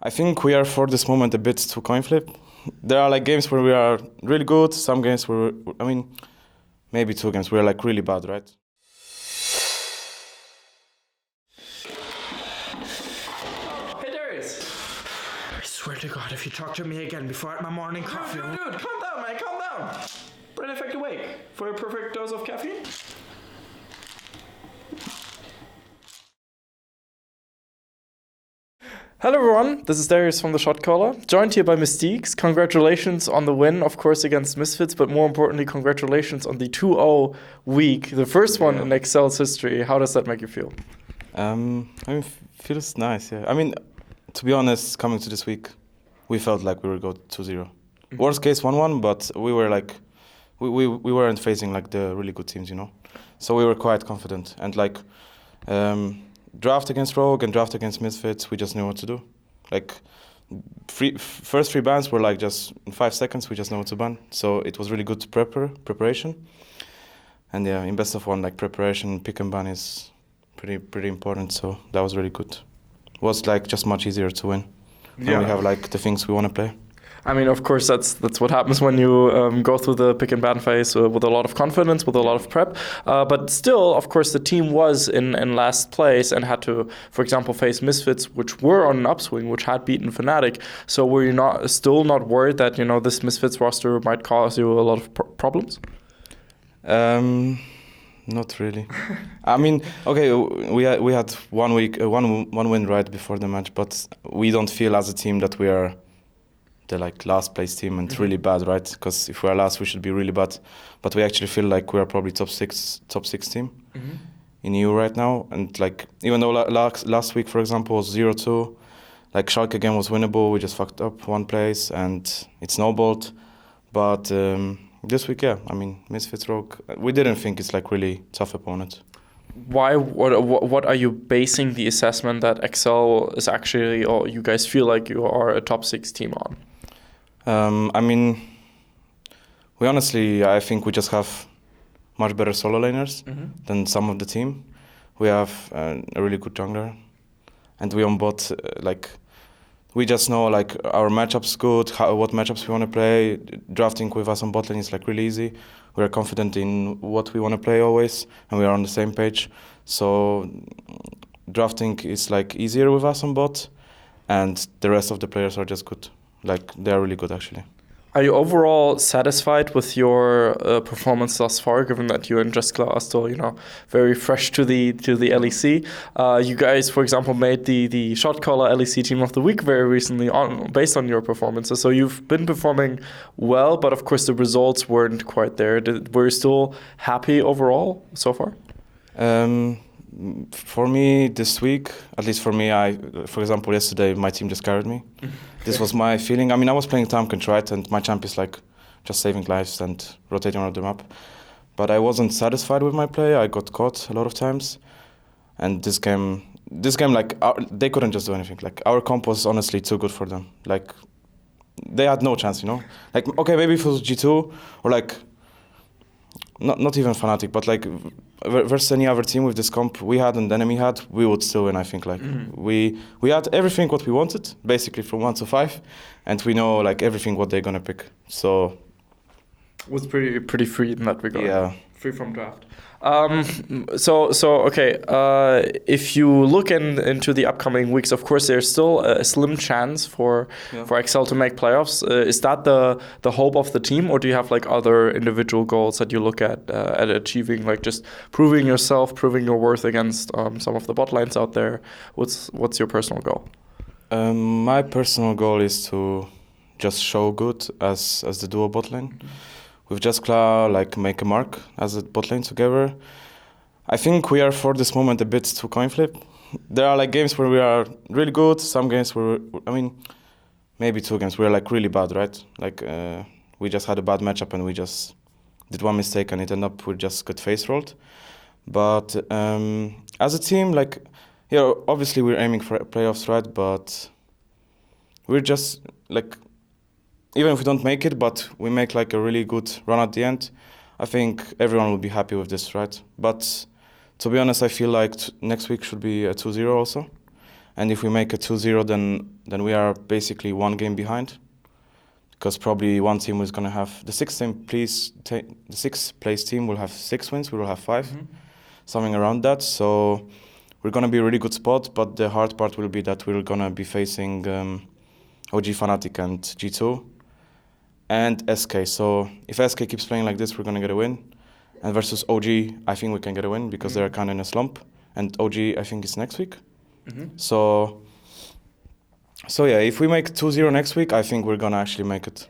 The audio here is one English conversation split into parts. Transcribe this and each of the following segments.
I think we are for this moment a bit too coin flip. There are like games where we are really good, some games where, maybe 2 games we are like really bad, right? Hey Darius! I swear to God, if you talk to me again before I had my morning coffee... Dude, calm down, man, calm down! Brain effect awake for a perfect dose of caffeine. Hello everyone, this is Darius from the Shotcaller, joined here by Mystiques. Congratulations on the win, of course, against Misfits, but more importantly, congratulations on the 2-0 week, the first one in Excel's history. How does that make you feel? Feels nice, yeah. I mean, to be honest, coming to this week, we felt like we would go 2-0. Worst case 1-1, but we were like, we weren't facing like the really good teams, you know? So we were quite confident, and like, draft against Rogue and draft against Misfits, we just knew what to do. Like, first 3 bans were like just in 5 seconds, we just know what to ban. So it was really good preparation. And yeah, in best of 1, like preparation, pick and ban is pretty important. So that was really good. It was like just much easier to win when we have like the things we want to play. I mean, of course, that's what happens when you go through the pick and ban phase with a lot of confidence, with a lot of prep. But still, of course, the team was in last place and had to, for example, face Misfits, which were on an upswing, which had beaten Fnatic. So were you still not worried that, you know, this Misfits roster might cause you a lot of problems? Not really. I mean, okay, we had 1 week, one win right before the match, but we don't feel as a team that we are the like last place team and really bad, right? Because if we are last, we should be really bad. But we actually feel like we are probably top six team in EU right now. And like even though last week, for example, was 0-2, like Schalke game was winnable. We just fucked up 1 place and it snowballed. But this week, yeah, I mean, Misfits Rogue, we didn't think it's like really tough opponent. Why? What are you basing the assessment that Excel is actually, or you guys feel like you are a top 6 team on? I mean, I think we just have much better solo laners than some of the team. We have a really good jungler, and we on bot, like, we just know like our matchups good, what matchups we want to play. Drafting with us on bot lane is like really easy. We are confident in what we want to play always, and we are on the same page. So drafting is like easier with us on bot, and the rest of the players are just good. Like, they are really good, actually. Are you overall satisfied with your performance thus far, given that you and Jessica are still, you know, very fresh to the LEC? You guys, for example, made the Shotcaller LEC Team of the Week very recently based on your performances. So you've been performing well, but of course the results weren't quite there. Were you still happy overall so far? For me, this week, at least for me, for example, yesterday, my team just carried me. This was my feeling. I mean, I was playing Tahm Kench, right? And my champ is like just saving lives and rotating around the map. But I wasn't satisfied with my play. I got caught a lot of times. And this game, like, they couldn't just do anything. Like, our comp was honestly too good for them. Like, they had no chance, you know? Like, okay, maybe if it was G2 or like, not even Fnatic, but like versus any other team with this comp we had and the enemy had, we would still win, I think. Like we had everything what we wanted, basically from 1 to 5, and we know like everything what they're gonna pick. So it was pretty free in that regard. Yeah. Free from draft. Okay. If you look into the upcoming weeks, of course, there's still a slim chance for Excel to make playoffs. Is that the hope of the team, or do you have like other individual goals that you look at achieving, like just proving yourself, proving your worth against some of the bot lines out there? What's your personal goal? My personal goal is to just show good as the duo bot lane. With Jessica, like make a mark as a bot lane together. I think we are for this moment a bit too coin flip. There are like games where we are really good, some games where, maybe 2 games we are like really bad, right? Like we just had a bad matchup and we just did 1 mistake and it ended up we just got face rolled. But as a team, like, obviously we're aiming for playoffs, right? But we're just like, even if we don't make it, but we make like a really good run at the end, I think everyone will be happy with this, right? But to be honest, I feel like next week should be a 2-0 also. And if we make a 2-0, then we are basically one game behind. Because probably one team is going to have... The sixth place team will have 6 wins, we will have 5. Something around that. So we're going to be a really good spot, but the hard part will be that we're going to be facing OG Fnatic and G2 and SK. So if SK keeps playing like this, we're going to get a win. And versus OG, I think we can get a win because they're kind of in a slump. And OG, I think it's next week. So yeah, if we make 2-0 next week, I think we're going to actually make it.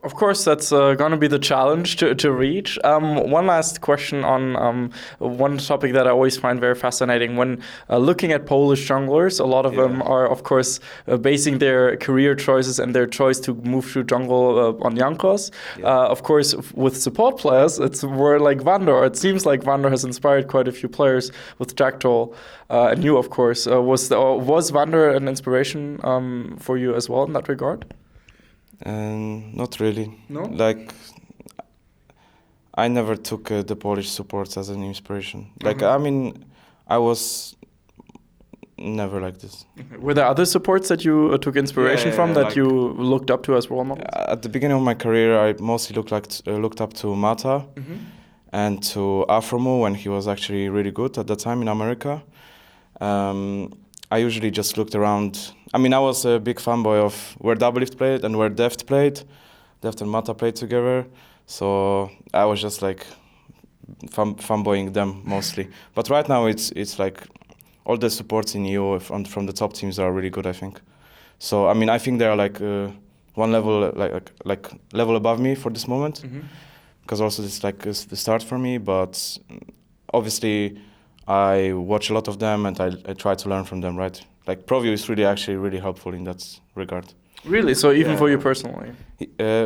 Of course, that's going to be the challenge to reach. One last question on one topic that I always find very fascinating. When looking at Polish junglers, a lot of them are, of course, basing their career choices and their choice to move through jungle on Jankos. Of course, with support players, it's more like Vandor. It seems like Vandor has inspired quite a few players with Jackdaw. And you, of course. Was Vandor an inspiration for you as well in that regard? Not really. No? Like, I never took the Polish supports as an inspiration. Like, I mean, I was never like this. Were there other supports that you took inspiration from that you looked up to as role models? At the beginning of my career, I mostly looked up to Mata and to Afromo when he was actually really good at that time in America. I usually just looked around. I mean, I was a big fanboy of where Doublelift played and where Deft played. Deft and Mata played together. So I was just like fanboying them mostly. But right now it's like all the supports in EU from the top teams are really good, I think. So I mean, I think they are like one level like level above me for this moment. Because also it's like the start for me. But obviously I watch a lot of them and I try to learn from them, right? Like Proview is really helpful in that regard. Really? So even for you personally?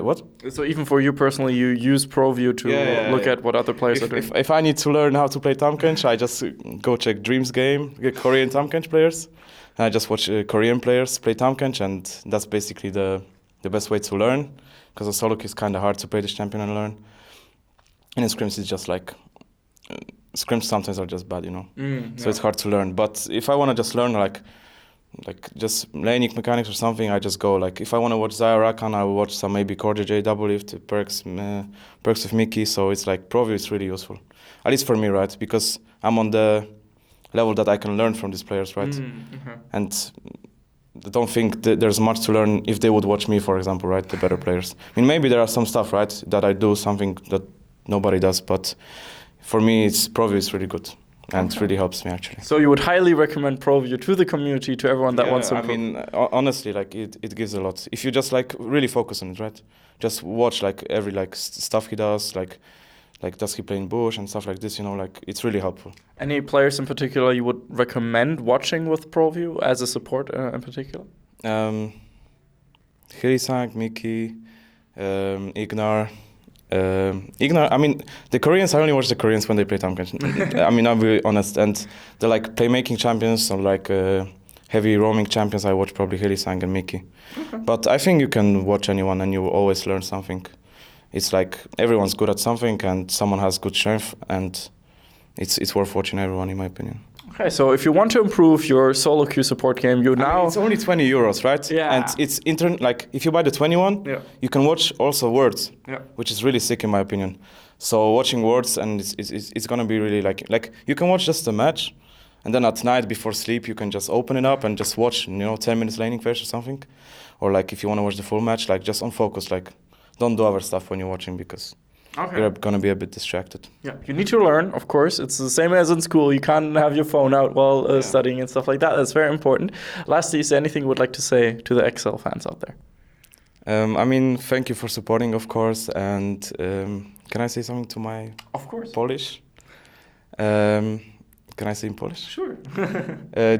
What? So even for you personally, you use Proview to look at what other players are doing? If I need to learn how to play Tamkench, I just go check Dreams Game, get Korean Tamkench players, and I just watch Korean players play Tamkench, and that's basically the best way to learn, because a solo queue is kind of hard to play this champion and learn. And in scrims, it's just like... scrims sometimes are just bad, you know? So it's hard to learn. But if I want to just learn like just laning mechanics or something, I just go. Like if I want to watch Zaya Rakan, I will watch some maybe Core JJ, Doublelift, perks with Mickey. So it's like Proview is really useful. At least for me, right? Because I'm on the level that I can learn from these players, right? And I don't think there's much to learn if they would watch me, for example, right? The better players. I mean, maybe there are some stuff, right? That I do something that nobody does, but for me, Proview is really good, and it really helps me actually. So you would highly recommend Proview to the community, to everyone that wants to improve? I mean, honestly, like it gives a lot. If you just like really focus on it, right? Just watch like every like stuff he does, like does he play in bush and stuff like this, you know, like it's really helpful. Any players in particular you would recommend watching with Proview as a support in particular? Hilisang, Mickey, Ignar. I mean, the Koreans, I only watch the Koreans when they play Tamkench. I mean, I'll be honest. And the like playmaking champions or like heavy roaming champions, I watch probably Hilisang and Mickey. But I think you can watch anyone and you will always learn something. It's like everyone's good at something and someone has good strength, and it's worth watching everyone, in my opinion. Okay, so if you want to improve your solo queue support game, I mean, it's only 20 euros, right? Yeah. And it's like if you buy the 21, you can watch also Worlds, which is really sick in my opinion. So watching Worlds, and it's gonna be really like you can watch just a match, and then at night before sleep you can just open it up and just watch 10 minutes laning phase or something, or like if you want to watch the full match, like just on focus, like don't do other stuff when you're watching because. You're going to be a bit distracted. Yeah, you need to learn, of course. It's the same as in school. You can't have your phone out while studying and stuff like that. That's very important. Lastly, is there anything you would like to say to the Excel fans out there? I mean, thank you for supporting, of course. And can I say something to my Polish? Can I say in Polish? Sure.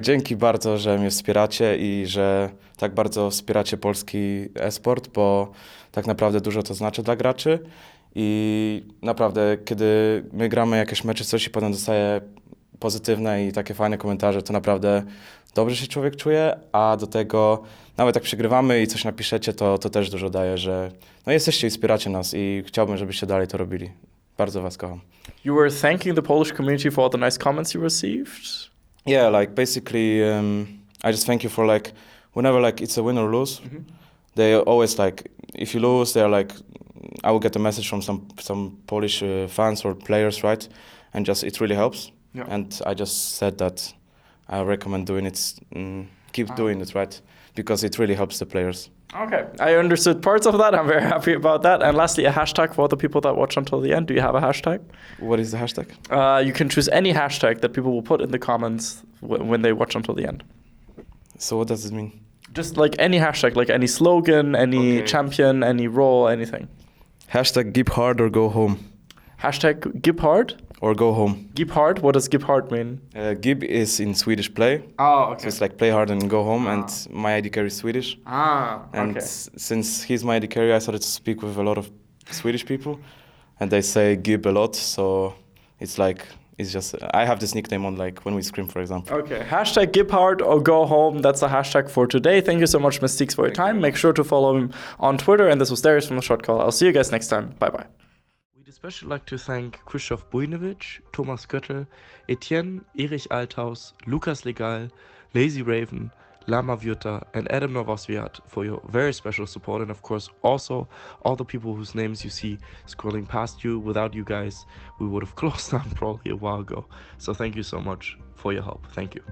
Dzięki bardzo, że mnie wspieracie i że tak bardzo wspieracie polski e-sport, bo tak naprawdę dużo to znaczy dla graczy. I naprawdę, kiedy my gramy jakieś mecze, coś i potem dostaje pozytywne i takie fajne komentarze, to naprawdę dobrze się człowiek czuje, a do tego nawet jak przegrywamy i coś napiszecie, to też dużo daje, że no jesteście i wspieracie nas i chciałbym, żebyście dalej to robili. Bardzo was kocham. You were thanking the Polish community for all the nice comments you received? Yeah, like basically I just thank you for like whenever like it's a win or lose, they always like if you lose, they're like I will get a message from some Polish fans or players, right? And just it really helps. Yeah. And I just said that I recommend doing it. Keep doing it, right? Because it really helps the players. Okay, I understood parts of that. I'm very happy about that. And lastly, a hashtag for the people that watch until the end. Do you have a hashtag? What is the hashtag? You can choose any hashtag that people will put in the comments when they watch until the end. So what does it mean? Just like any hashtag, like any slogan, any champion, any role, anything. Hashtag Gib hard or go home. Hashtag Gib hard? Or go home. Gib hard? What does Gib hard mean? Gib is in Swedish play. Oh, okay. So it's like play hard and go home. And my ID carry is Swedish. And since he's my ID carry, I started to speak with a lot of Swedish people. And they say Gib a lot. So it's like, it's just, I have this nickname on like when we scrim, for example. Okay, hashtag Gib hard or go home. That's the hashtag for today. Thank you so much, Mystiques, for your time. Make sure to follow him on Twitter. And this was Darius from the Shotcaller. I'll see you guys next time. Bye-bye. We'd especially like to thank Krzysztof Bujnowicz, Thomas Göttel, Etienne, Erich Althaus, Lukas Legal, Lazy Raven, Lama Vyuta, and Adam Novosviat for your very special support, and of course also all the people whose names you see scrolling past you. Without you guys, we would have closed down probably a while ago. So thank you so much for your help. Thank you.